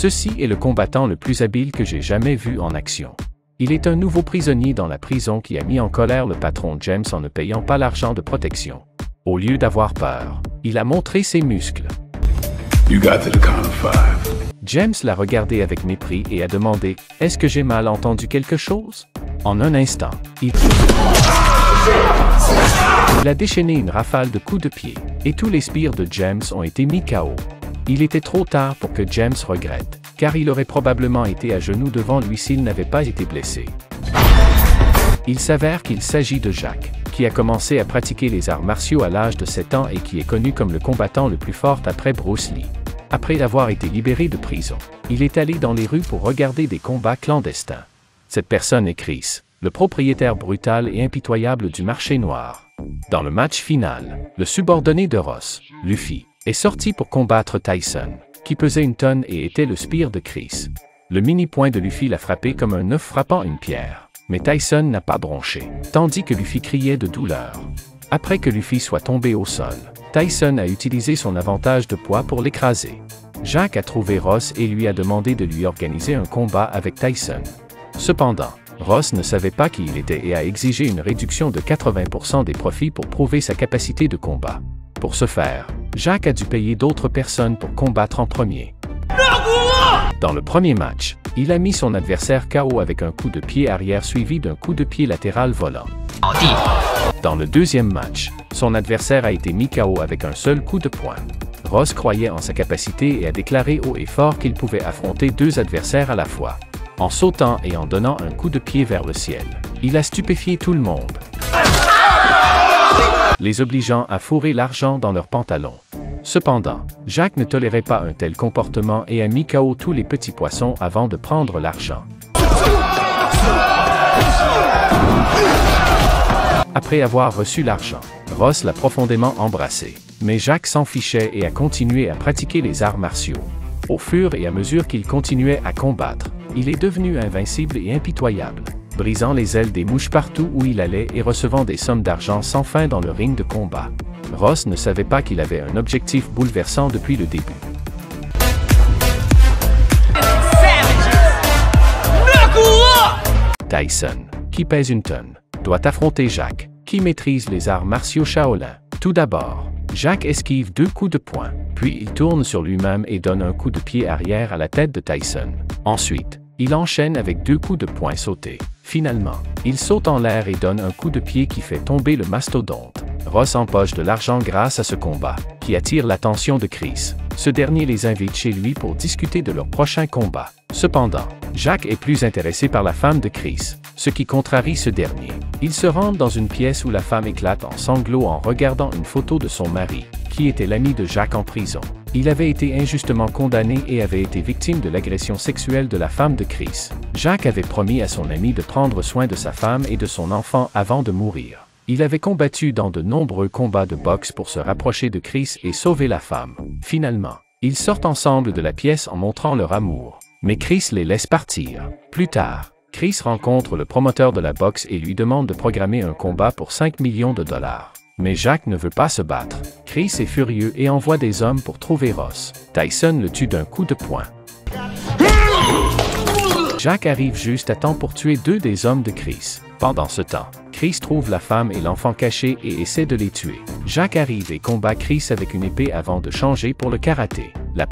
Ceci est le combattant le plus habile que j'ai jamais vu en action. Il est un nouveau prisonnier dans la prison qui a mis en colère le patron James en ne payant pas l'argent de protection. Au lieu d'avoir peur, il a montré ses muscles. You got to the count of 5. James l'a regardé avec mépris et a demandé « Est-ce que j'ai mal entendu quelque chose ?» En un instant, il a déchaîné une rafale de coups de pied, et tous les sbires de James ont été mis KO. Il était trop tard pour que James regrette, car il aurait probablement été à genoux devant lui s'il n'avait pas été blessé. Il s'avère qu'il s'agit de Jack, qui a commencé à pratiquer les arts martiaux à l'âge de 7 ans et qui est connu comme le combattant le plus fort après Bruce Lee. Après avoir été libéré de prison, il est allé dans les rues pour regarder des combats clandestins. Cette personne est Chris, le propriétaire brutal et impitoyable du marché noir. Dans le match final, le subordonné de Ross, Luffy, est sorti pour combattre Tyson, qui pesait 1 tonne et était le sbire de Chris. Le mini-poing de Luffy l'a frappé comme un œuf frappant une pierre, mais Tyson n'a pas bronché, tandis que Luffy criait de douleur. Après que Luffy soit tombé au sol, Tyson a utilisé son avantage de poids pour l'écraser. Jack a trouvé Ross et lui a demandé de lui organiser un combat avec Tyson. Cependant, Ross ne savait pas qui il était et a exigé une réduction de 80% des profits pour prouver sa capacité de combat. Pour ce faire, Jack a dû payer d'autres personnes pour combattre en premier. Dans le premier match, il a mis son adversaire KO avec un coup de pied arrière suivi d'un coup de pied latéral volant. Dans le deuxième match, son adversaire a été mis KO avec un seul coup de poing. Ross croyait en sa capacité et a déclaré haut et fort qu'il pouvait affronter 2 adversaires à la fois. En sautant et en donnant un coup de pied vers le ciel, il a stupéfié tout le monde, les obligeant à fourrer l'argent dans leurs pantalons. Cependant, Jack ne tolérait pas un tel comportement et a mis KO tous les petits poissons avant de prendre l'argent. Après avoir reçu l'argent, Ross l'a profondément embrassé, mais Jack s'en fichait et a continué à pratiquer les arts martiaux. Au fur et à mesure qu'il continuait à combattre, il est devenu invincible et impitoyable, brisant les ailes des mouches partout où il allait et recevant des sommes d'argent sans fin dans le ring de combat. Ross ne savait pas qu'il avait un objectif bouleversant depuis le début. Tyson, qui pèse 1 tonne, doit affronter Jack, qui maîtrise les arts martiaux Shaolin. Tout d'abord, Jack esquive 2 coups de poing, puis il tourne sur lui-même et donne un coup de pied arrière à la tête de Tyson. Ensuite, il enchaîne avec 2 coups de poing sautés. Finalement, il saute en l'air et donne un coup de pied qui fait tomber le mastodonte. Ross empoche de l'argent grâce à ce combat, qui attire l'attention de Chris. Ce dernier les invite chez lui pour discuter de leur prochain combat. Cependant, Jack est plus intéressé par la femme de Chris, ce qui contrarie ce dernier. Ils se rendent dans une pièce où la femme éclate en sanglots en regardant une photo de son mari, qui était l'ami de Jack en prison. Il avait été injustement condamné et avait été victime de l'agression sexuelle de la femme de Chris. Jack avait promis à son ami de prendre soin de sa femme et de son enfant avant de mourir. Il avait combattu dans de nombreux combats de boxe pour se rapprocher de Chris et sauver la femme. Finalement, ils sortent ensemble de la pièce en montrant leur amour. Mais Chris les laisse partir. Plus tard, Chris rencontre le promoteur de la boxe et lui demande de programmer un combat pour 5 millions de dollars. Mais Jack ne veut pas se battre. Chris est furieux et envoie des hommes pour trouver Ross. Tyson le tue d'un coup de poing. Jack arrive juste à temps pour tuer 2 des hommes de Chris. Pendant ce temps, Chris trouve la femme et l'enfant cachés et essaie de les tuer. Jack arrive et combat Chris avec une épée avant de changer pour le karaté. La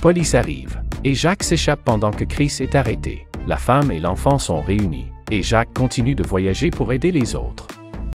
police arrive, et Jack s'échappe pendant que Chris est arrêté. La femme et l'enfant sont réunis, et Jack continue de voyager pour aider les autres.